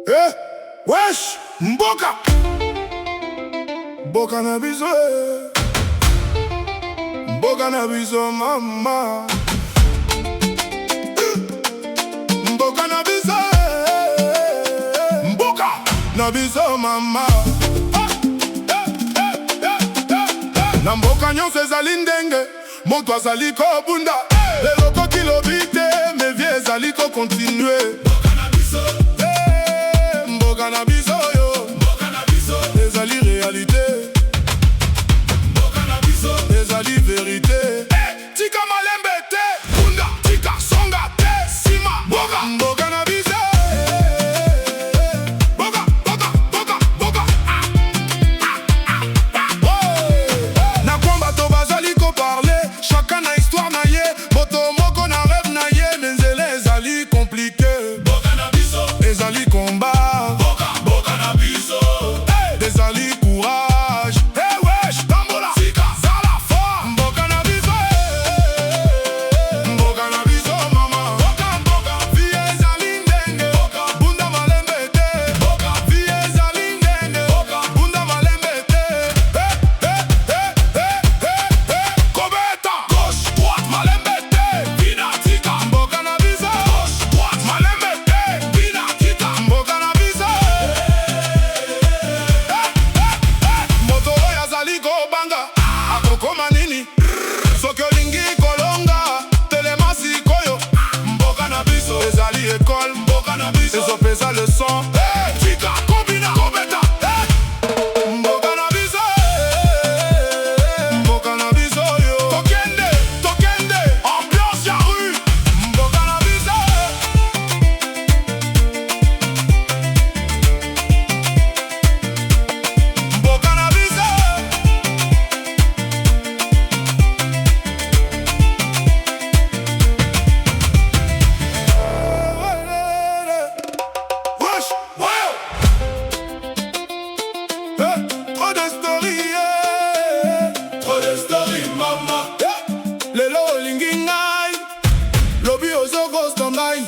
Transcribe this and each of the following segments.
Eh, wesh, mboka. Mboka na biso, mboka na biso mama. Mboka na biso, mboka na biso mama. Na mboka nyonso ezali ndenge, moto azali kobunda. Lelo kokilobi te, me vie ezali kokontinue. Mboka na biso yo, mboka na biso ezali réalité, mboka na biso ezali vérité. Tika malembe te, bunda, tika songa te, sima mboka, mboka na biso. Mboka, mboka, mboka, mboka. Na kwamba to bazali ko parler, chacun na histoire na ye, moto moko na rêve na ye, menzele ezali compliqué. Mboka na biso ezali combat. Ezali courage, eh wesh, tambola, sika, zala, fort. Mboka na biso, mboka na biso mama. Mboka, mboka, vie ezali ndenge. Mboka, bunda malembe te. Mboka, vie ezali ndenge. Mboka, bunda malembe te. Kobeta, gauche, droite, malembe te. Bina tika, mboka na biso. Gauche, droite, malembe te. Bina tika, mboka na biso. Banga akokoma nini soki olingi kolonga telemasi koyo. Mboka na biso ezali école, mboka na biso ezopesa leçon. Tika kobina kobeta mboka na biso, mboka na biso yo. Tokende, tokende, ambiance ya rue. Mboka na biso, mboka na biso. Trop de story, trop de story, mama. Lelo olingi ngai, lobi ozoko standby.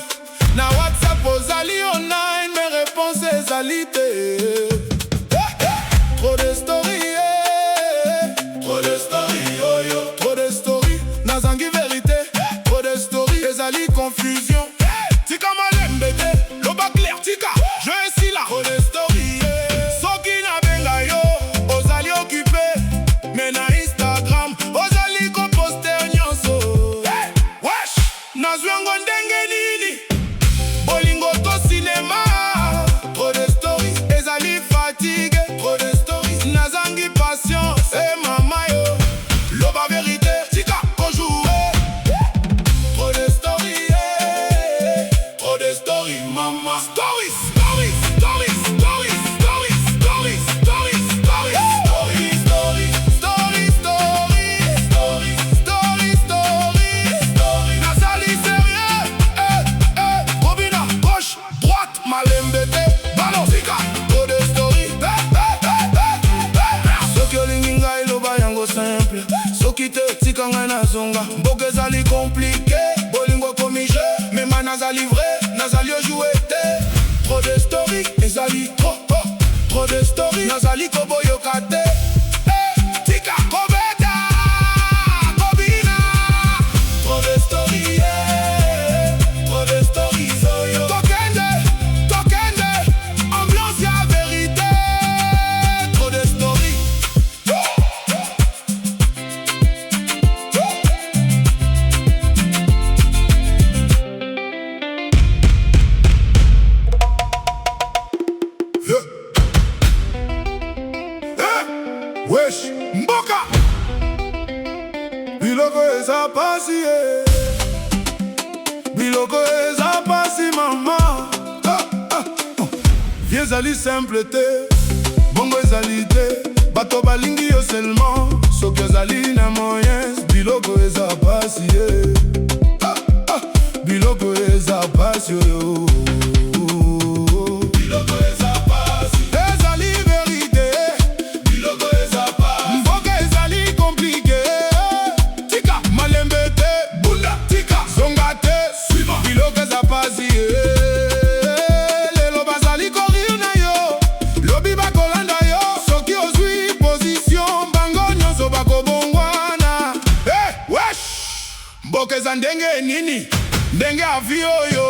Na WhatsApp ozali online, mes réponses ezali te. Trop de story, trop de story, yo yo. Trop de story, nazangi vérité. Trop de story, ezali confusion. Tika malembe te, loba clair, tika. Je suis là. Trop de story, soki na benga yo, ozali occupé. Mais na Instagram, ozali ko poster nyonso. Wesh, nazwango ndenge nini, bolingo to cinéma. Trop de story, ezali fatigue. Trop de story, nazangi patience. Mama yo, loba vérité, tika ko jouer. Trop de story, trop de story, mama. Story, story, story, story, story, story, story, story, story, story, story, story, story, story. Nazali sérieux, Robina, gauche, droite, malembe te, ballon, tika. Trop de story, soki olingi ngai loba yango simple. Soki te tika ngai nazonga, mboka ezali compliqué. Bolingo komi jeu, mema nazali vrai, nazali ojoué te. Trop de story, ezali trop de story, nazali koboyoka te. Tika kobeta, kobina. Trop de story, trop de story, zoyo. Tokende, tokende, ambiance ya vérité. Trop de story. Wesh, mboka. Biloko eza pasi, biloko eza pasi mama. Vie ezali simple te, bongo ezali te. Bato balingi yo seulement, soki ozali na moyens. Biloko eza pasi, biloko eza pasi yo. Biloko eza pasi, ezali vérité. Biloko eza pasi, mboka ezali compliqué. Tika malembe te, bunda, tika zonga te, suivant. Biloko eza pasi, lelo bazali kori. ndenge avi oyo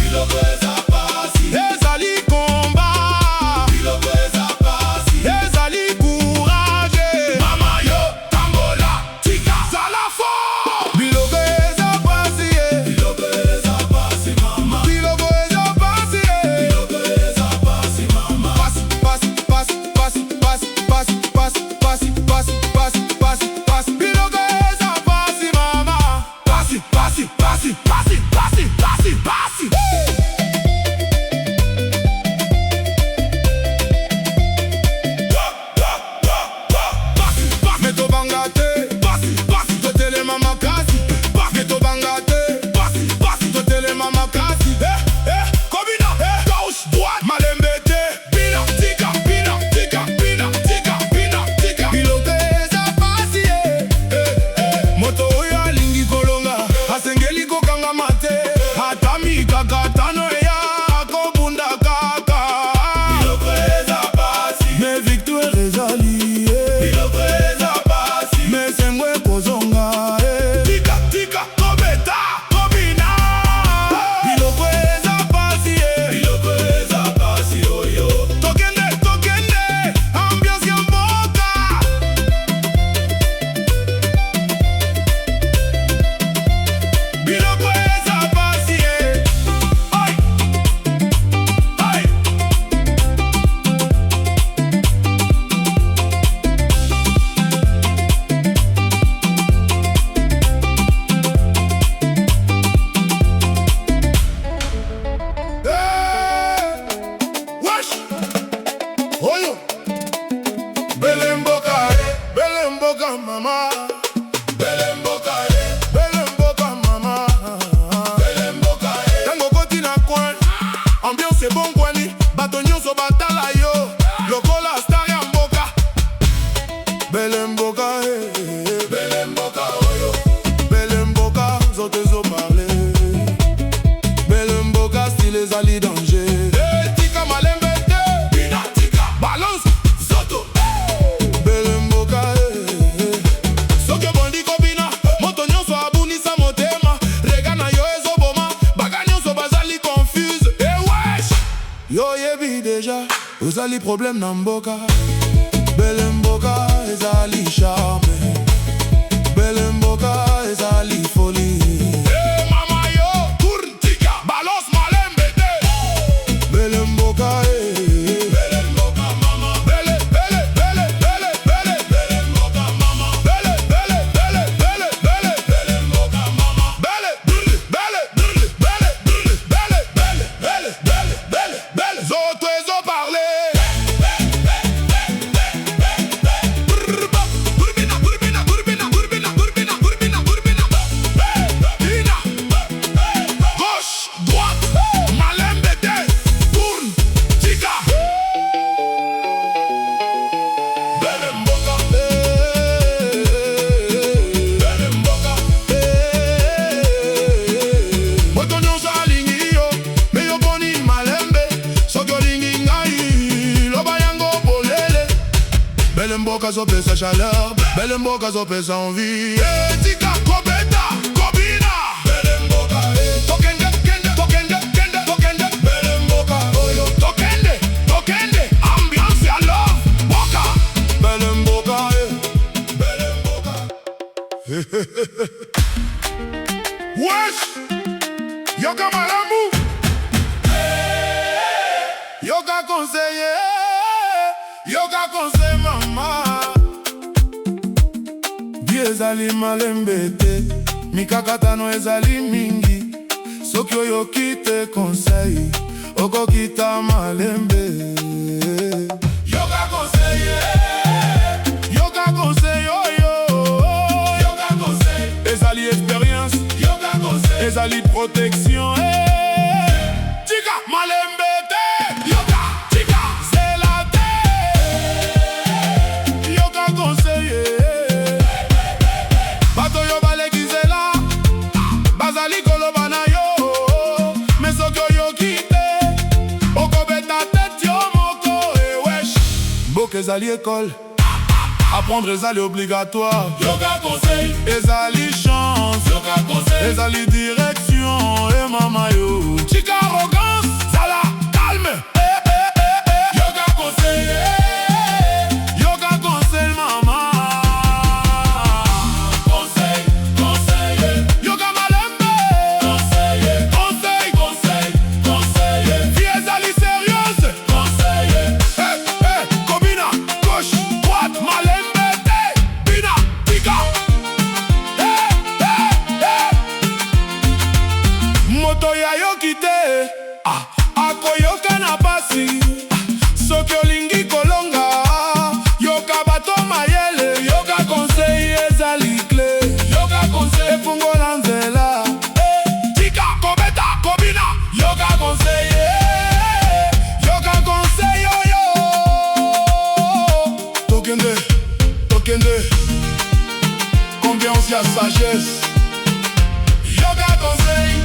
biloko eza pasi ezali combat biloko eza pasi ezali courage mama yo tambola tika zala fort biloko eza pasi biloko eza pasi mama biloko eza pasi biloko eza pasi mama pasi pasi pasi pasi pasi pasi pasi pasi pasi pasi pasi biloko eza pasi mama pasi pasi pasi pasi pasi pasi pasi meto banga te pasi pasi totelema makasi meto banga te pasi pasi totelema makasi kobina gauche droite malembe te bina tika bina tika bina tika bina tika biloko eza pasi moto oyo alingi kolonga asengeli kokangama te ata mikakatano eya akobunda kaka biloko eza pasi me victoire ezali biloko eza pasi me sengwe kozonga tika tika kobeta kobina biloko eza pasi biloko eza pasi oyo tokende tokende ambiance ya mboka biloko eza pasi ay ay wesh oyo bele mboka mama bele mboka mama bele mboka tango koti na coin ambiance ebongwani bato nyonso batala yo lokola star ya mboka bele mboka oyo bele mboka zote ezoparle bele mboka style ezali danger tika malembe te bina tika balance zoto bele mboka soki obondi kobina moto nyonso abunisa motema rega na yo ezoboma baga nyonso bazali confuse wesh yo yebi deja ozali problème na mboka bele mboka ezali charme bele mboka ezali folie mama yo tourne tika balance malembe te bele mboka bele mboka mama bele bele bele bele bele bele mboka mama bele bele bele bele bele bele mboka mama bele bele bele bele bele bele bele bele bele bele zoto ezo parler gauche droite malembe te tourne tika bele mboka bele mboka moto nyonso alingi yo me yo boni malembe soki olingi ngai loba yango bolele bele mboka zopesa chaleur bele mboka zopesa envie tika kobeta kobina bele mboka tokende kende tokende kende tokende bele mboka oyo tokende tokende ambiance ya love mboka bele mboka bele mboka wesh yoka malamu yoka conseil mama bi ezali malembe te mikakatano ezali mingi soki oyoki te conseil okokita malembe yoka conseil oyo yoka conseil ezali expérience yoka conseil ezali protection tika malembe te yoka tika zela te yoka conseil bato yo balekizela bazali koloba na yo me soki oyoki te okobeta tete yo moko wesh mboka ezali école apprendre ezali obligatoire yoka conseil ezali chance yoka conseil ezali direction non, et mama yo. Tika arrogance, sala, calme. Yoga conseil, yoga conseil, mama. Conseil, conseil. Yoga malembe. Conseil, conseil, conseil, conseil. Fille ezali sérieuse. Conseil. Kobina, gauche, droite, malembe, te. Bina, tika. Moto ya yoki te, akoyoka na pasi. Soki olingi kolonga, yoka bato mayele. Yoka conseil ezali clé. Yoka conseil efungola nzela. Tika kobeta kobina. Yoka conseil, yoka conseil oyo. Tokende, tokende. Ambiance ya sagesse. Yoka conseil.